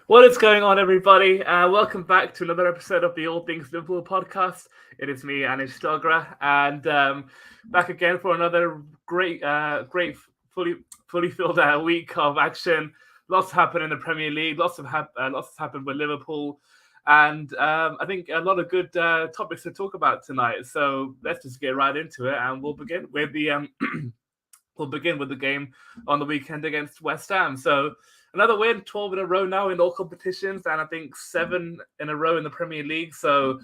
What is going on, everybody? Welcome back to another episode of the All Things Liverpool podcast. It is me, Anish Dogra, and back again for another great, fully filled week of action. Lots happened in the Premier League. Lots has happened with Liverpool, and I think a lot of good topics to talk about tonight. So let's just get right into it, and we'll begin with the we'll begin with the game on the weekend against West Ham. So another win, 12 in a row now in all competitions, and I think 7 in a row in the Premier League. So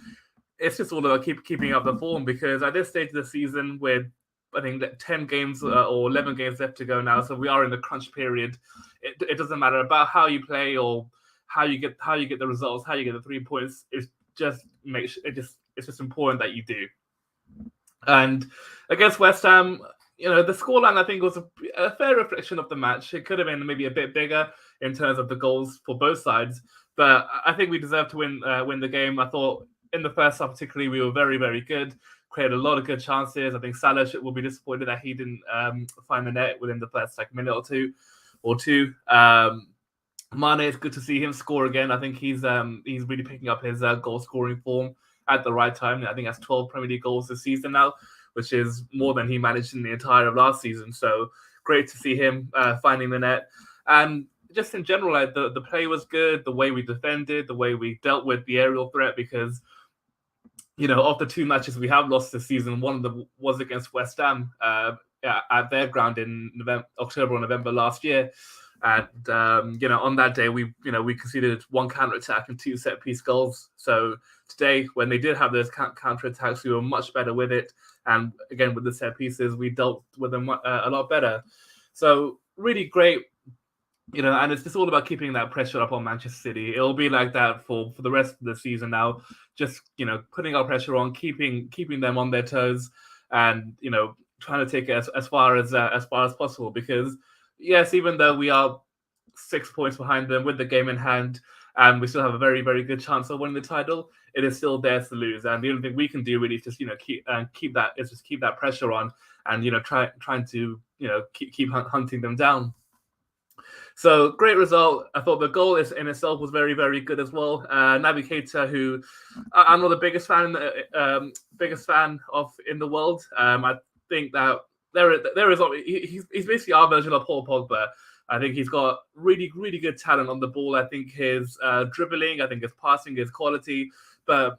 it's just all about keeping up the form, because at this stage of the season, with I think 10 games or 11 games left to go now, so we are in the crunch period. It doesn't matter about how you play or how you get the results, how you get the 3 points. It's just important that you do. And against West Ham, the scoreline I think was a fair reflection of the match. It could have been maybe a bit bigger in terms of the goals for both sides, but I think we deserved to win the game. I thought in the first half particularly we were very, very good, created a lot of good chances. I think Salah will be disappointed that he didn't find the net within the first minute or two. Mane, it's good to see him score again. I think he's really picking up his goal scoring form at the right time. I think that's 12 Premier League goals this season now, which is more than he managed in the entire of last season. So great to see him finding the net. And just in general, the play was good, the way we defended, the way we dealt with the aerial threat, because, of the 2 matches we have lost this season, one of them was against West Ham at their ground in October or November last year. And, on that day, we conceded 1 counter-attack and 2 set-piece goals. So today, when they did have those counter-attacks, we were much better with it. And again, with the set-pieces, we dealt with them a lot better. So really great, and it's just all about keeping that pressure up on Manchester City. It'll be like that for the rest of the season now. Just, putting our pressure on, keeping them on their toes, and, trying to take it as far as possible. Because yes, even though we are 6 points behind them with the game in hand, and we still have a very, very good chance of winning the title, it is still theirs to lose. And the only thing we can do really is just keep that pressure on, and trying to keep hunting them down. So great result. I thought the goal in itself was very, very good as well. Naby Keita, who I'm not the biggest fan of in the world. I think that there is he's basically our version of Paul Pogba. I think he's got really, really good talent on the ball. I think his dribbling, I think his passing is quality, but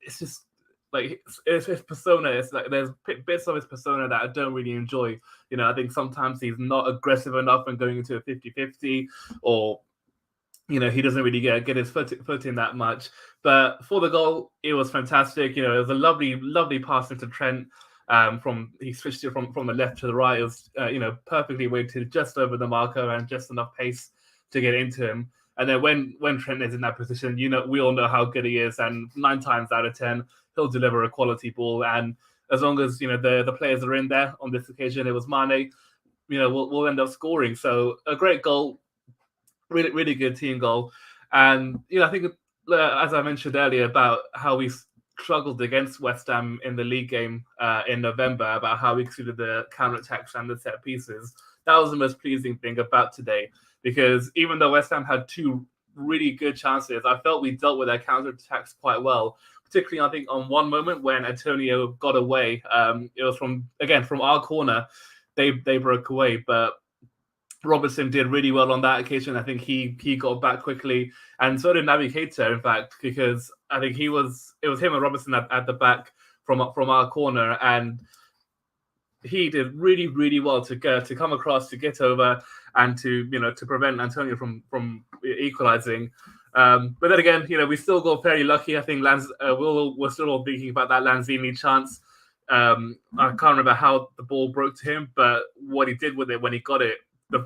it's just like it's his persona. It's like there's bits of his persona that I don't really enjoy. I think sometimes he's not aggressive enough when going into a 50-50, or he doesn't really get his foot in that much. But for the goal, it was fantastic. It was a lovely, lovely pass into Trent. He switched it from the left to the right. It was perfectly weighted just over the marker and just enough pace to get into him. And then when Trent is in that position, we all know how good he is, and 9 times out of 10 he'll deliver a quality ball. And as long as the players are in there, on this occasion it was Mane, we'll end up scoring. So a great goal, really, really good team goal. And I think as I mentioned earlier about how we struggled against West Ham in the league game in November, about how we exceeded the counter-attacks and the set pieces. That was the most pleasing thing about today, because even though West Ham had 2 really good chances, I felt we dealt with their counter-attacks quite well. Particularly, I think, on one moment when Antonio got away. It was from our corner. They broke away, but Robertson did really well on that occasion. I think he got back quickly, and so did Naby Keita, in fact, because I think it was him and Robertson at the back from our corner, and he did really, really well to come across, to get over, and to prevent Antonio from equalizing. But then again, we still got very lucky. I think we're still all thinking about that Lanzini chance. I can't remember how the ball broke to him, but what he did with it when he got it, the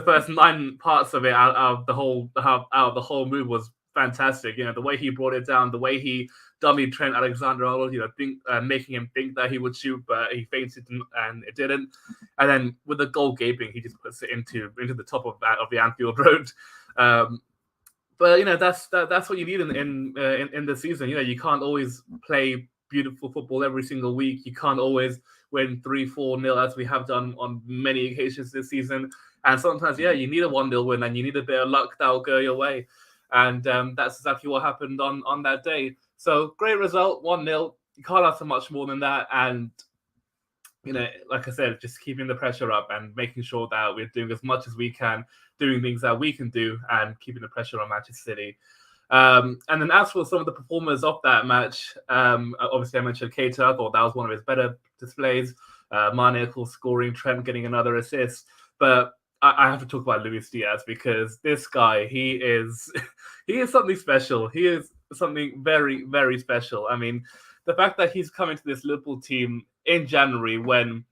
first 9 parts of it out of the whole move was fantastic. The way he brought it down, the way he dummied Trent Alexander-Arnold, making him think that he would shoot, but he fainted and it didn't. And then with the goal gaping, he just puts it into the top of the Anfield Road. But that's what you need in the season. You can't always play beautiful football every single week. You can't always win 3-4-0 as we have done on many occasions this season. And sometimes, you need a 1-0 win and you need a bit of luck that'll go your way. And that's exactly what happened on that day. So great result, 1-0. You can't ask for much more than that. And, like I said, just keeping the pressure up and making sure that we're doing as much as we can, doing things that we can do, and keeping the pressure on Manchester City. And then as for some of the performers of that match, obviously I mentioned Keita. I thought that was one of his better displays. Mane, of course, scoring, Trent getting another assist. But I have to talk about Luis Diaz, because this guy, he is something special. He is something very, very special. I mean, the fact that he's coming to this Liverpool team in January, when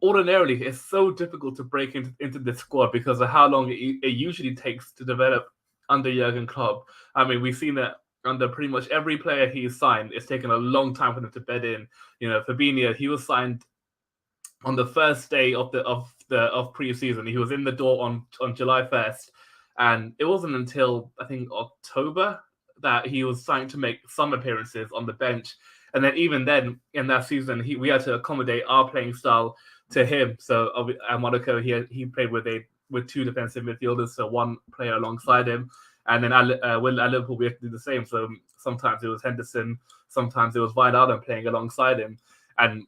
ordinarily it's so difficult to break into this squad because of how long it usually takes to develop under Jurgen Klopp. I mean, we've seen that under pretty much every player he's signed. It's taken a long time for them to bed in. Fabinho, he was signed on the first day of pre-season. He was in the door on July 1st, and it wasn't until I think October that he was signed to make some appearances on the bench. And then even then, in that season, we had to accommodate our playing style to him. So at Monaco, he played with two defensive midfielders, so one player alongside him. And then at Liverpool, we had to do the same. So sometimes it was Henderson, sometimes it was Wijnaldum playing alongside him. And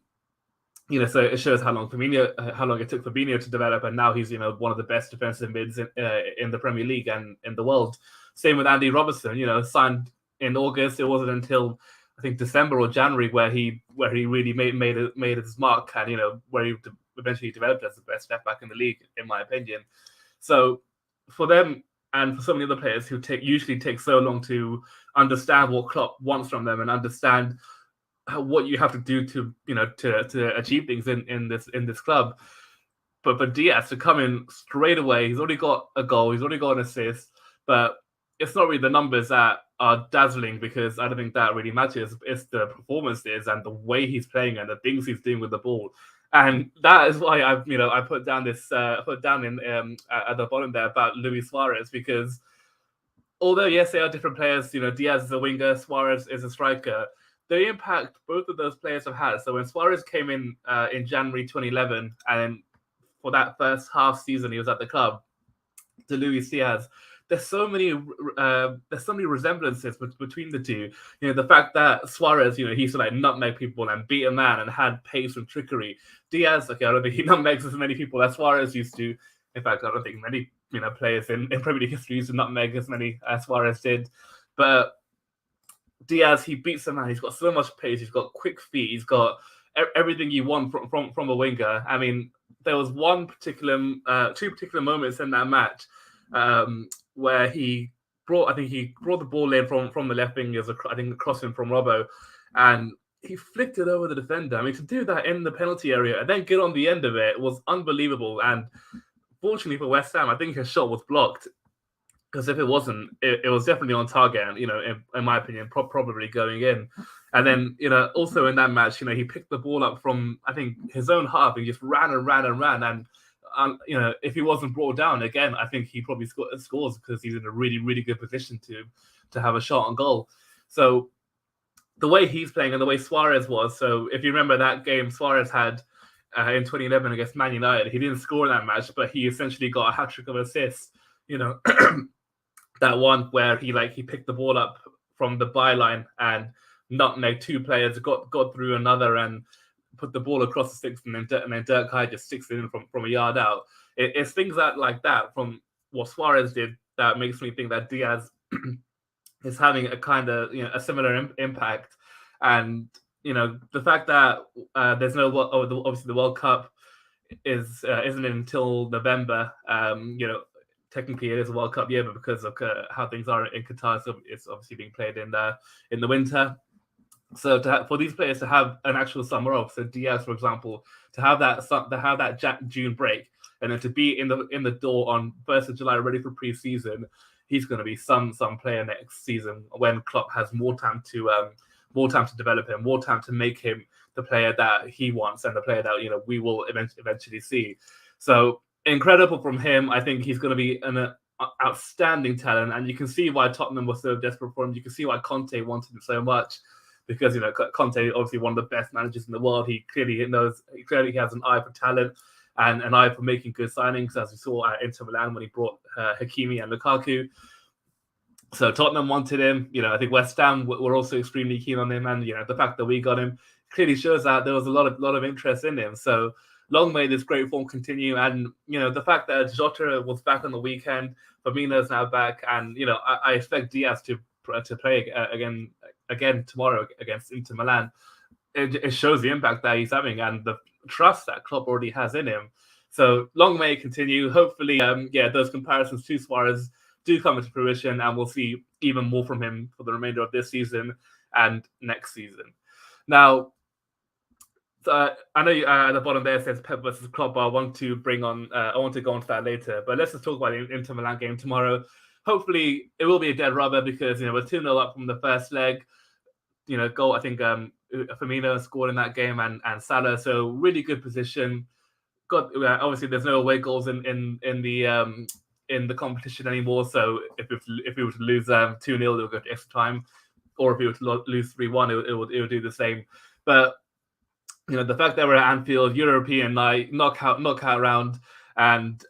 so it shows how long it took Fabinho to develop, and now he's one of the best defensive mids in the Premier League and in the world. Same with Andy Robertson. Signed in August. It wasn't until I think December or January where he really made his mark, and where he eventually developed as the best left back in the league, in my opinion. So for them and for so many other players who usually take so long to understand what Klopp wants from them and understand what you have to do to achieve things in this club, but for Diaz to come in straight away, he's already got a goal, he's already got an assist, but it's not really the numbers that are dazzling, because I don't think that really matters. It's the performances and the way he's playing and the things he's doing with the ball. And that is why I put down at the bottom there about Luis Suarez, because although yes, they are different players, Diaz is a winger, Suarez is a striker, the impact both of those players have had. So when Suarez came in January 2011, and for that first half season he was at the club, to Luis Diaz, there's so many resemblances between the two. The fact that Suarez, he used to nutmeg people and beat a man and had pace and trickery. Diaz, I don't think he nutmegs as many people as Suarez used to. In fact, I don't think many players in Premier League history used to nutmeg as many as Suarez did. But Diaz, he beats a man. He's got so much pace. He's got quick feet. He's got everything you want from a winger. I mean, there was two particular moments in that match where he brought the ball in from the left wing as a crossing from Robbo, and he flicked it over the defender. I mean, to do that in the penalty area and then get on the end of it was unbelievable. And fortunately for West Ham, I think his shot was blocked, because if it wasn't, it was definitely on target, and in my opinion, probably going in. And then also in that match, he picked the ball up from I think his own half and just ran and ran and ran. And if he wasn't brought down again, I think he probably scores, because he's in a really, really good position to have a shot on goal. So the way he's playing and the way Suarez was. So if you remember that game Suarez had in 2011 against Man United, he didn't score in that match, but he essentially got a hat-trick of assists. That one where he picked the ball up from the byline and nutmegged two players, got through another and put the ball across the sticks, and then Dirk Kuyt just sticks it in from a yard out. It's things like that from what Suarez did that makes me think that Diaz is having a kind of a similar impact. And the fact that there's obviously the World Cup isn't until November. Technically it is a World Cup year, but because of how things are in Qatar, so it's obviously being played in the winter. So for these players to have an actual summer off, so Diaz, for example, to have that June break, and then to be in the door on 1st of July, ready for pre-season, he's going to be some player next season when Klopp has more time to develop him, more time to make him the player that he wants and the player that we will eventually see. So incredible from him. I think he's going to be an outstanding talent, and you can see why Tottenham was so desperate for him. You can see why Conte wanted him so much, because Conte obviously one of the best managers in the world. He clearly has an eye for talent, and an eye for making good signings, as we saw at Inter Milan when he brought Hakimi and Lukaku. So Tottenham wanted him. I think West Ham were also extremely keen on him, and the fact that we got him clearly shows that there was a lot of interest in him. So long may this great form continue, and the fact that Jota was back on the weekend, Firmino's now back, and I expect Diaz to play again tomorrow against Inter Milan. It shows the impact that he's having and the trust that Klopp already has in him. So long may it continue. Hopefully, those comparisons to Suarez do come into fruition, and we'll see even more from him for the remainder of this season and next season. Now, I know at the bottom there it says Pep versus Klopp. I want to go on to that later, but let's just talk about the Inter Milan game tomorrow. Hopefully, it will be a dead rubber because we're 2-0 up from the first leg. Goal, I think Firmino scored in that game and Salah, so really good position. Obviously, there's no away goals in the competition anymore. So if we were to lose 2-0, it would go to extra time, or if we were to lose 3-1, it would do the same. But the fact that we're at Anfield, European night, knockout round, and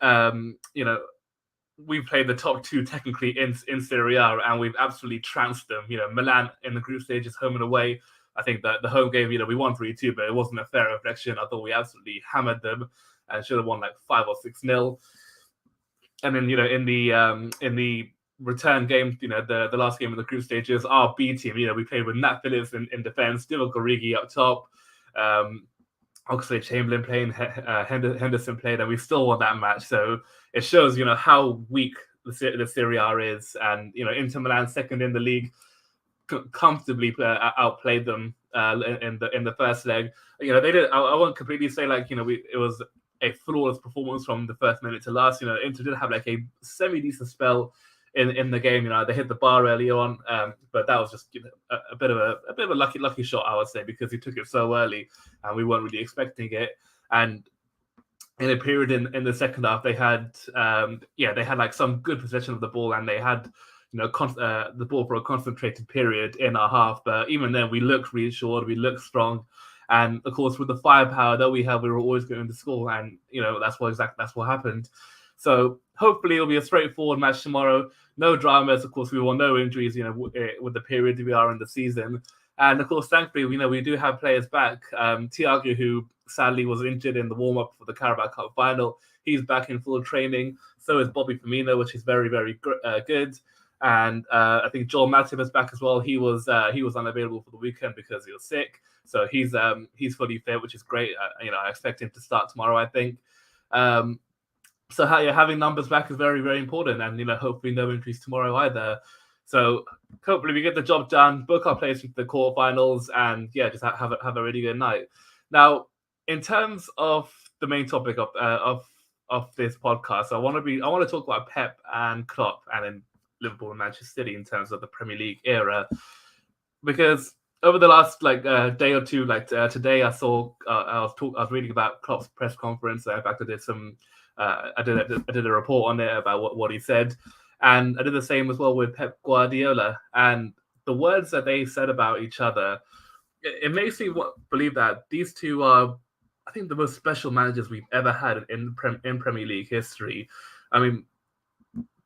we played the top two technically in Serie A, and we've absolutely trounced them. Milan in the group stages, home and away. I think that the home game, we won 3-2, but it wasn't a fair reflection. I thought we absolutely hammered them and should have won like 5 or 6-0. And then, in the return game, the last game of the group stages, our B team, we played with Nat Phillips in defense, Divock Origi up top, Oxlade-Chamberlain playing, Henderson played, and we still won that match. So it shows, how weak the Serie A is, and Inter Milan second in the league comfortably outplayed them in the first leg. They did. I won't completely say it was a flawless performance from the first minute to last. Inter did have like a semi-decent spell in the game. They hit the bar early on, but that was just a bit of a lucky shot, I would say, because he took it so early and we weren't really expecting it. And in a period in the second half, they had like some good possession of the ball, and they had the ball for a concentrated period in our half. But even then, we looked reassured, we looked strong. And of course, with the firepower that we have, we were always going to score, and that's what happened. So hopefully it'll be a straightforward match tomorrow. No dramas, of course. We will no injuries, with the period we are in the season. And of course, thankfully, we do have players back. Thiago, who sadly was injured in the warm-up for the Carabao Cup final, he's back in full training. So is Bobby Firmino, which is very, very good. And I think Joel Matip is back as well. He was unavailable for the weekend because he was sick. So he's fully fit, which is great. I expect him to start tomorrow, I think. So having numbers back is very, very important, and hopefully no injuries tomorrow either. So hopefully we get the job done, book our place into the quarterfinals, and just have a really good night. Now, in terms of the main topic of this podcast, I want to talk about Pep and Klopp, and then Liverpool and Manchester City in terms of the Premier League era, because over the last day or two, today, I was reading about Klopp's press conference. In fact, I did a report on it about what he said, and I did the same as well with Pep Guardiola. And the words that they said about each other, it makes me believe that these two are, I think, the most special managers we've ever had in Premier League history. I mean,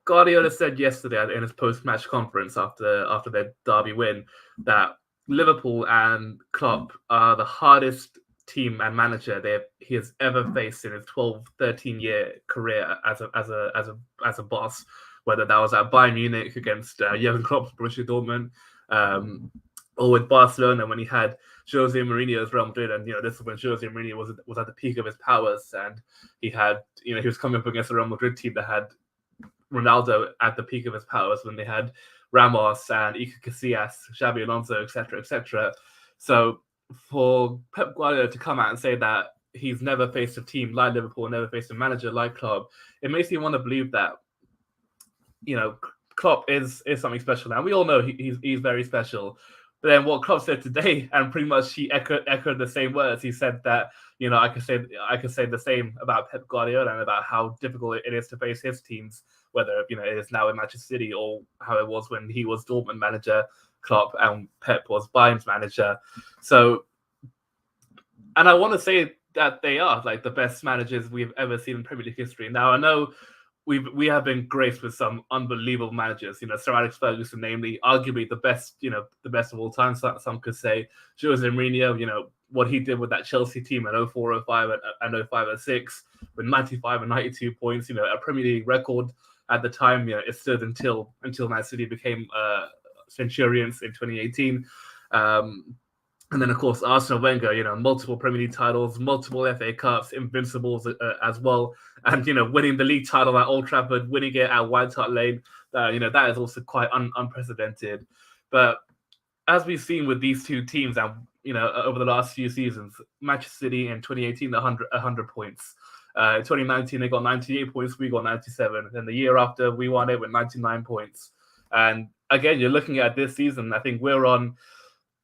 Guardiola said yesterday in his post-match conference after their derby win that Liverpool and Klopp are the hardest team and manager he has ever faced in his 13-year career as a boss. Whether that was at Bayern Munich against Jurgen Klopp's Borussia Dortmund, or with Barcelona when he had Jose Mourinho as Real Madrid, and this is when Jose Mourinho was at the peak of his powers, and he was coming up against a Real Madrid team that had Ronaldo at the peak of his powers, when they had Ramos and Iker Casillas, Xabi Alonso, etc. So for Pep Guardiola to come out and say that he's never faced a team like Liverpool, never faced a manager like Klopp, it makes me want to believe that Klopp is something special. Now we all know he's very special. But then what Klopp said today, and pretty much he echoed the same words. He said that I could say the same about Pep Guardiola and about how difficult it is to face his teams, whether it is now in Manchester City or how it was when he was Dortmund manager, Klopp, and Pep was Bayern's manager. So, and I want to say that they are like the best managers we've ever seen in Premier League history. Now I know we have been graced with some unbelievable managers. Sir Alex Ferguson, namely, arguably the best, the best of all time. Some could say Jose Mourinho. What he did with that Chelsea team in 04, 05, and 05, 06 with 95 and 92 points. A Premier League record at the time. It stood until Man City became Centurions in 2018. And then, of course, Arsene Wenger, multiple Premier League titles, multiple FA Cups, invincibles as well. And, winning the league title at Old Trafford, winning it at White Hart Lane, that is also quite unprecedented. But as we've seen with these two teams and, over the last few seasons, Manchester City in 2018, 100 points. In 2019, they got 98 points, we got 97. And the year after, we won it with 99 points. And again, you're looking at this season, I think we're on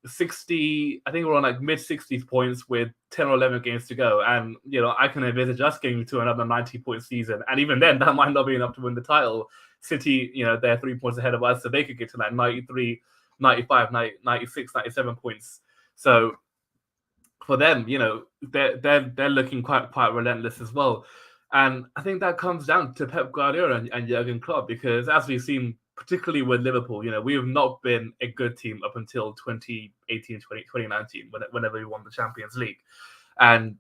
60, I think we're on like mid 60s points with 10 or 11 games to go. And, I can envisage us getting to another 90-point season. And even then, that might not be enough to win the title. City, they're 3 points ahead of us, so they could get to like 93, 95, 96, 97 points. So for them, they're looking quite relentless as well. And I think that comes down to Pep Guardiola and Jurgen Klopp, because as we've seen, particularly with Liverpool, we have not been a good team up until 2018, 2019, whenever we won the Champions League. And,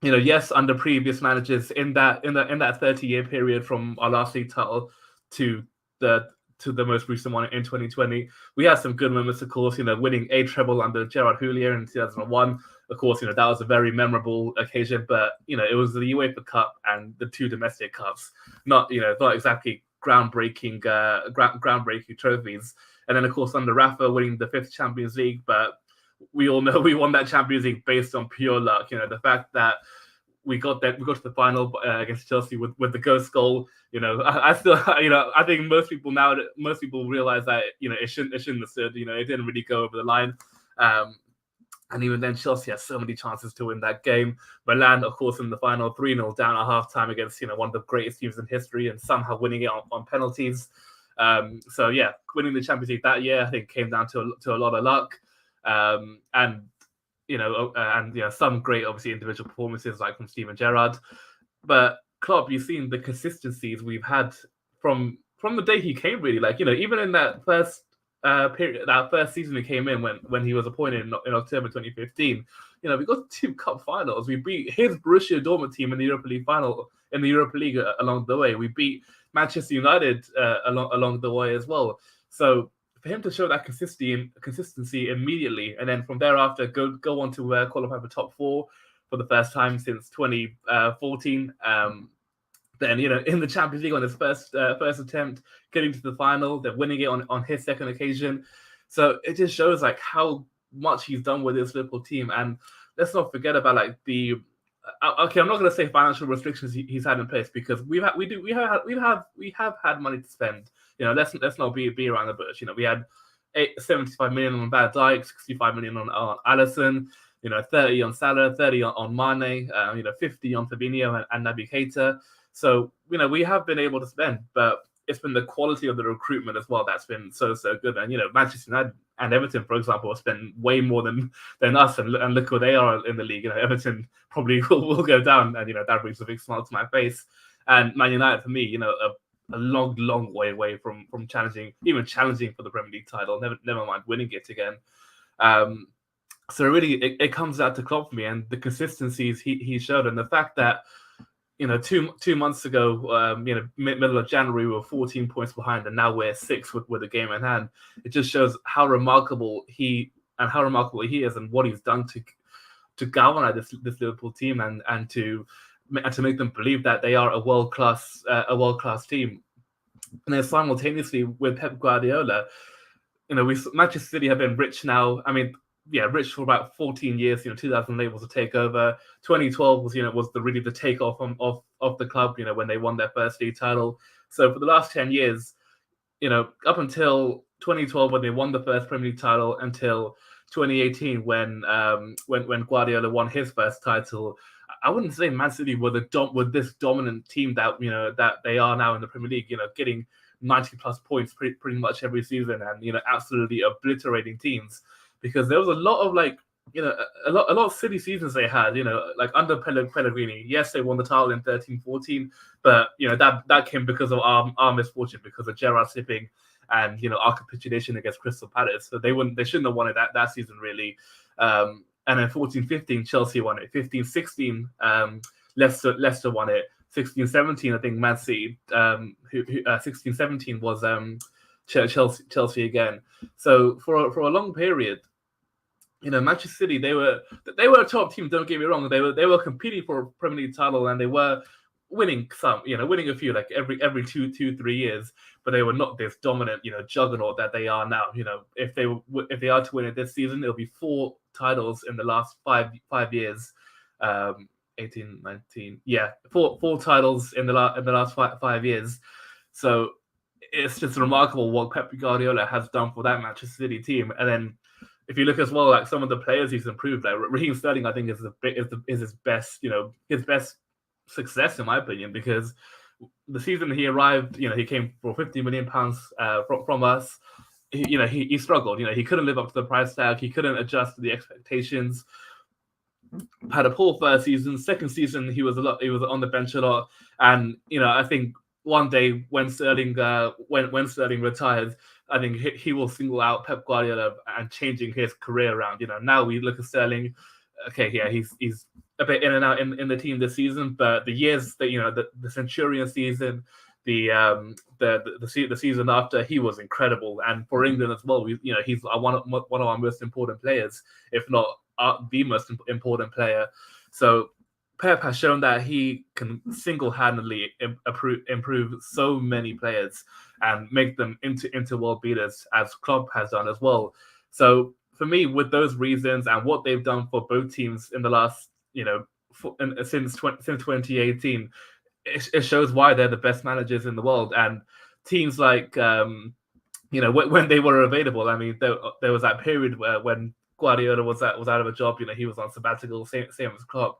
yes, under previous managers in that 30-year period from our last league title to the most recent one in 2020, we had some good moments, of course, winning a treble under Gerard Houllier in 2001. Of course, that was a very memorable occasion, but, it was the UEFA Cup and the two domestic cups, not exactly groundbreaking trophies. And then, of course, under Rafa winning the 5th Champions League, but we all know we won that Champions League based on pure luck. The fact that we got to the final against Chelsea with the ghost goal. I still, I think most people realize that it shouldn't have stood. It didn't really go over the line. And even then, Chelsea had so many chances to win that game. Milan, of course, in the final 3-0 down at halftime against one of the greatest teams in history, and somehow winning it on penalties. So yeah, winning the Champions League that year, I think, came down to a lot of luck. And some great, obviously, individual performances like from Steven Gerrard. But Klopp, you've seen the consistencies we've had from the day he came, really. Like, even in that first period, that first season he came in when he was appointed in October 2015, we got 2 cup finals. We beat his Borussia Dortmund team in the Europa League final, in the Europa League along the way. We beat Manchester United along the way as well. So for him to show that consistency immediately, and then from thereafter go on to qualify for top 4 for the first time since 2014. Then, in the Champions League on his first attempt, getting to the final, then winning it on his second occasion. So it just shows like how much he's done with this Liverpool team. And let's not forget about like the okay, I'm not going to say financial restrictions he's had in place, because we have had money to spend. Let's not be around the bush. We had 75 million on Van Dijk, 65 million on Alisson, 30 on Salah, 30 on Mane, 50 on Fabinho and Naby Keita. So, we have been able to spend, but it's been the quality of the recruitment as well that's been so good. And, Manchester United and Everton, for example, have spent way more than us, and look where they are in the league. Everton probably will go down, and, that brings a big smile to my face. And Man United, for me, a long way away from challenging for the Premier League title, never mind winning it again. So really, it comes out to Klopp for me, and the consistencies he showed, and the fact that, 2 months ago, middle of January, we were 14 points behind, and now we're 6 with a game in hand. It just shows how remarkable he is, and what he's done to galvanize this Liverpool team, and to make them believe that they are a world class team. And then simultaneously with Pep Guardiola, Manchester City have been rich now. I mean, rich for about 14 years. 2008 was a takeover. 2012 was really the takeoff of the club. When they won their first league title. So for the last 10 years, up until 2012 when they won the first Premier League title, until 2018 when Guardiola won his first title, I wouldn't say Man City were this dominant team that that they are now in the Premier League. Getting 90+ points pretty much every season, and absolutely obliterating teams. Because there was a lot of a lot of silly seasons they had, like under Pellegrini. Yes, they won the title in 13-14, but that came because of our misfortune, because of Gerrard slipping and our capitulation against Crystal Palace. So they shouldn't have won it that season really. And then 14-15 Chelsea won it. 15-16 Leicester won it. 16-17 I think Man City. 16-17 was Chelsea again. So for a long period, Manchester City, they were a top team. Don't get me wrong. They were competing for a Premier League title, and they were winning some, winning a few like every 3 years. But they were not this dominant, juggernaut that they are now. If they are to win it this season, it'll be 4 titles in the last five years. 18, 19, yeah, four titles in the last 5 years. So it's just remarkable what Pep Guardiola has done for that Manchester City team. And then if you look as well, like some of the players he's improved, like Raheem Sterling, I think is his best, his best success in my opinion, because the season he arrived, he came for £50 million from us. He struggled. He couldn't live up to the price tag. He couldn't adjust to the expectations. Had a poor first season. Second season, he was on the bench a lot, and I think one day when Sterling retires, I think he will single out Pep Guardiola and changing his career around. Now we look at Sterling. Okay, yeah, he's a bit in and out in the team this season, but the years that the Centurion season, the season after, he was incredible, and for England as well. He's one of our most important players, if not the most important player. So Pep has shown that he can single-handedly improve so many players and make them into world beaters, as Klopp has done as well. So for me, with those reasons and what they've done for both teams in the last, since 2018, it shows why they're the best managers in the world. And teams like, when they were available, I mean, there was that period when Guardiola was out of a job. He was on sabbatical, same as Klopp.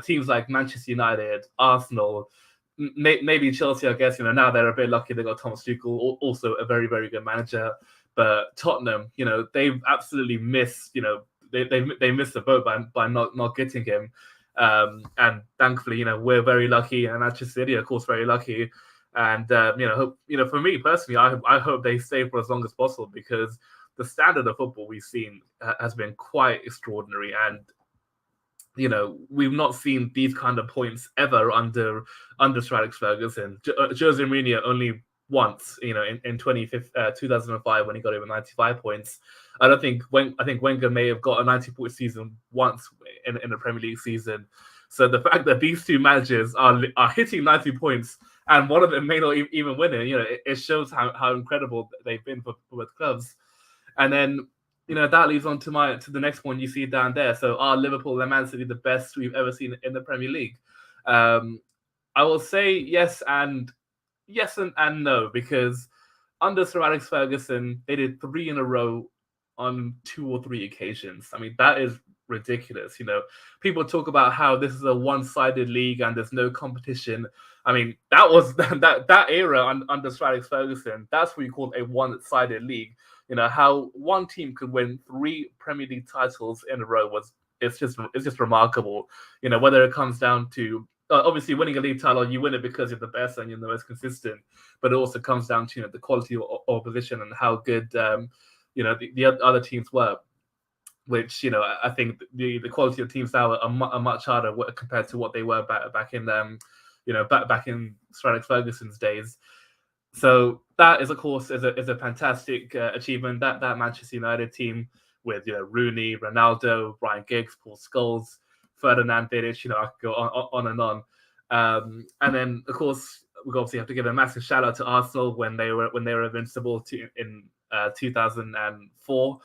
Teams like Manchester United, Arsenal, maybe Chelsea, I guess. Now they're a bit lucky they got Thomas Tuchel, also a very, very good manager. But Tottenham, they've absolutely missed. They missed the boat by not getting him. And thankfully, we're very lucky, and Manchester City, of course, very lucky. And hope, for me personally, I hope they stay for as long as possible, because the standard of football we've seen has been quite extraordinary, and we've not seen these kind of points ever under Sir Alex Ferguson. Jose Mourinho only once, in 2005 when he got over 95 points. I think Wenger may have got a 90-point season once in a Premier League season. So the fact that these two managers are hitting 90 points and one of them may not even win it, it shows how incredible they've been for both clubs. And then, that leads on to the next one you see down there. So are Liverpool and Man City the best we've ever seen in the Premier League? I will say yes and no, because under Sir Alex Ferguson, they did 3 in a row on 2 or 3 occasions. I mean, that is ridiculous. People talk about how this is a one-sided league and there's no competition. I mean, that was that era under Sir Alex Ferguson. That's what you call a one-sided league. How one team could win 3 Premier League titles in a row it's just remarkable. Whether it comes down to obviously winning a league title, you win it because you're the best and you're the most consistent, but it also comes down to the quality of opposition and how good the other teams were. Which I think the quality of teams now are much harder compared to what they were back in back in Sir Alex Ferguson's days. So that is, of course, is a fantastic achievement. That Manchester United team with Rooney, Ronaldo, Ryan Giggs, Paul Scholes, Ferdinand Vidic, I could go on and on. And then, of course, we obviously have to give a massive shout out to Arsenal when they were invincible in 2004.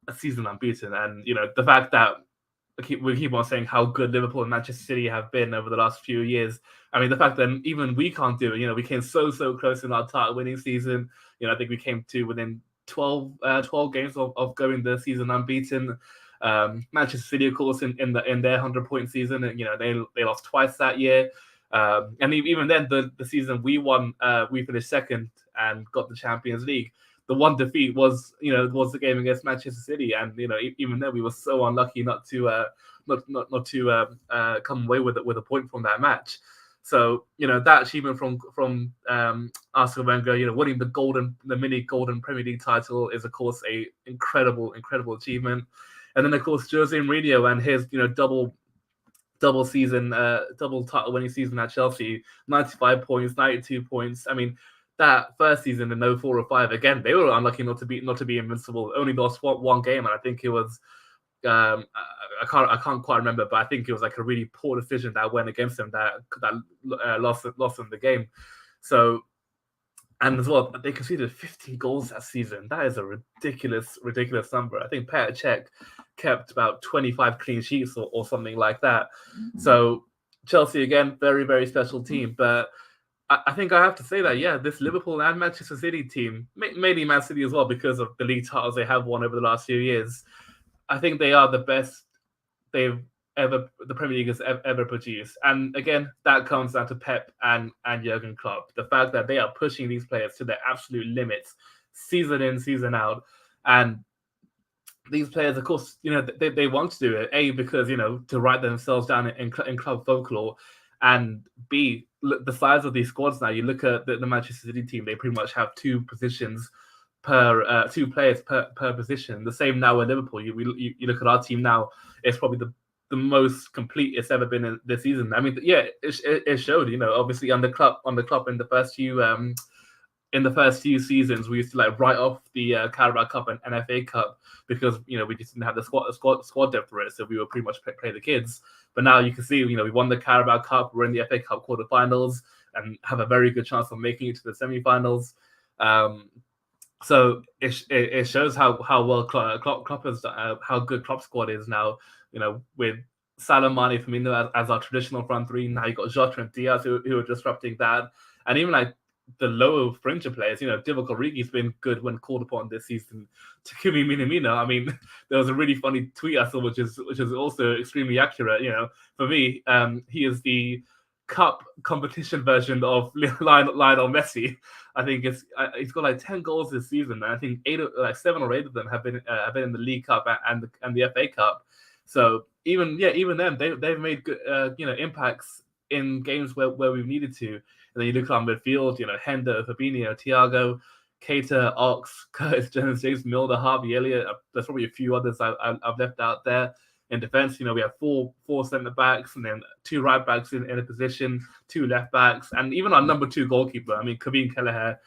A season unbeaten, and the fact that we keep on saying how good Liverpool and Manchester City have been over the last few years. I mean, the fact that even we can't do it. We came so close in our title winning season. I think we came to within 12 games of going the season unbeaten. Manchester City, of course, in their 100-point season, and they lost twice that year. And even then, the season we won, we finished second and got the Champions League. the one defeat was the game against Manchester City, and even then we were so unlucky not to come away with a point from that match. So that achievement from Arsene Wenger, winning the mini golden Premier League title is of course a incredible achievement. And then of course Jose Mourinho and his double title winning season at Chelsea, 95 points, 92 points. I mean, that first season in 04 or 05, again, they were unlucky not to be invincible. Only lost one game, and I think it was I can't quite remember, but I think it was like a really poor decision that went against them that lost them the game. So, and as well, they conceded 50 goals that season. That is a ridiculous number. I think Petr Cech kept about 25 clean sheets or something like that. Mm-hmm. So Chelsea, again, very, very special team. But I think I have to say that, yeah, this Liverpool and Manchester City team, mainly Man City as well, because of the league titles they have won over the last few years, I think they are the best the Premier League has ever produced. And again, that comes down to Pep and Jurgen Klopp. The fact that they are pushing these players to their absolute limits, season in, season out. And these players, of course, they want to do it, because, to write themselves down in club folklore, and B, the size of these squads now. You look at the Manchester City team, they pretty much have two players per position. The same now with Liverpool. You look at our team now, it's probably the most complete it's ever been in this season. I mean, yeah, it showed, obviously under Klopp in the first few seasons, we used to write off the Carabao Cup and FA Cup because we just didn't have the squad depth for it, so we were pretty much play the kids. But now you can see, we won the Carabao Cup, we're in the FA Cup quarterfinals, and have a very good chance of making it to the semi-finals. So it shows how well Klopp is, how good Klopp's squad is now. With Salah, Mane, Firmino as our traditional front three. Now you got Jota and Diaz who are disrupting that, and even the lower fringe players. Divock Origi's been good when called upon this season. Takumi Minamino. I mean, there was a really funny tweet I saw, which is also extremely accurate. For me, he is the cup competition version of Lionel Messi. I think he's got 10 goals this season, and I think 7 or 8 of them have been in the League Cup and the FA Cup. So even them, they've made good impacts in games where we've needed to. And then you look on midfield, Hendo, Fabinho, Thiago, Keita, Ox, Curtis Jones, James Milner, Harvey Elliott. There's probably a few others I've left out there. In defense, we have four centre backs and then 2 right backs in a position, 2 left backs, and even our number 2 goalkeeper. I mean, Kevin Kelleher,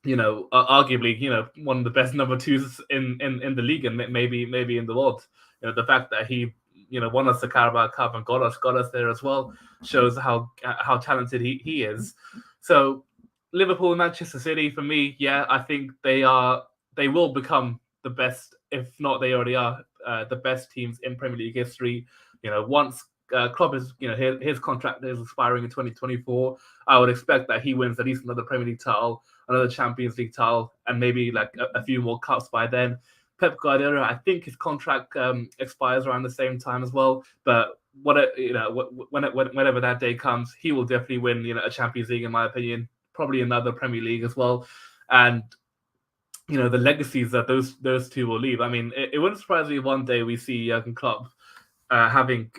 arguably, one of the best number 2s in the league and maybe in the world. The fact that he, won us the Carabao Cup and got us there as well shows how talented he is. So Liverpool and Manchester City, for me, yeah, I think they will become the best, if not they already are, the best teams in Premier League history. Once Klopp is, his contract is expiring in 2024, I would expect that he wins at least another Premier League title, another Champions League title, and maybe a few more cups by then. Pep Guardiola, I think his contract expires around the same time as well. But whenever that day comes, he will definitely win, a Champions League, in my opinion. Probably another Premier League as well. And the legacies that those two will leave. I mean, it wouldn't surprise me one day we see Jurgen Klopp having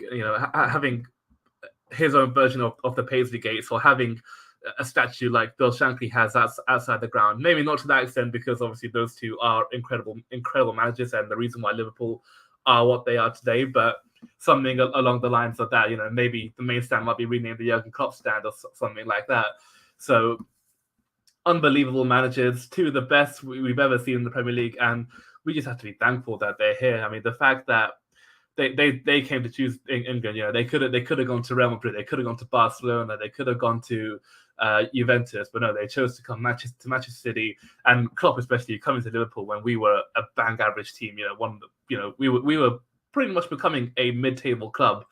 his own version of the Paisley Gates, or having a statue like Bill Shankly has outside the ground. Maybe not to that extent, because obviously those two are incredible managers and the reason why Liverpool are what they are today. But something along the lines of that, maybe the main stand might be renamed the Jurgen Klopp stand or something like that. So unbelievable managers, 2 of the best we've ever seen in the Premier League, and we just have to be thankful that they're here. I mean, the fact that they came to choose England, they could have gone to Real Madrid, they could have gone to Barcelona, they could have gone to Juventus, but no, they chose to come to Manchester City, and Klopp especially coming to Liverpool when we were a bang average team. We were pretty much becoming a mid-table club,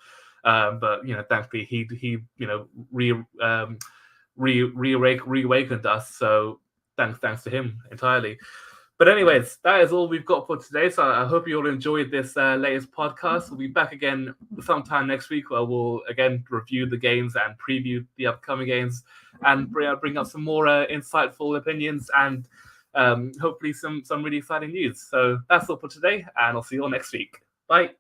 but thankfully he reawakened us. So thanks to him entirely. But anyways, that is all we've got for today. So I hope you all enjoyed this latest podcast. We'll be back again sometime next week, where we'll again review the games and preview the upcoming games, and bring up some more insightful opinions and hopefully some really exciting news. So that's all for today, and I'll see you all next week. Bye.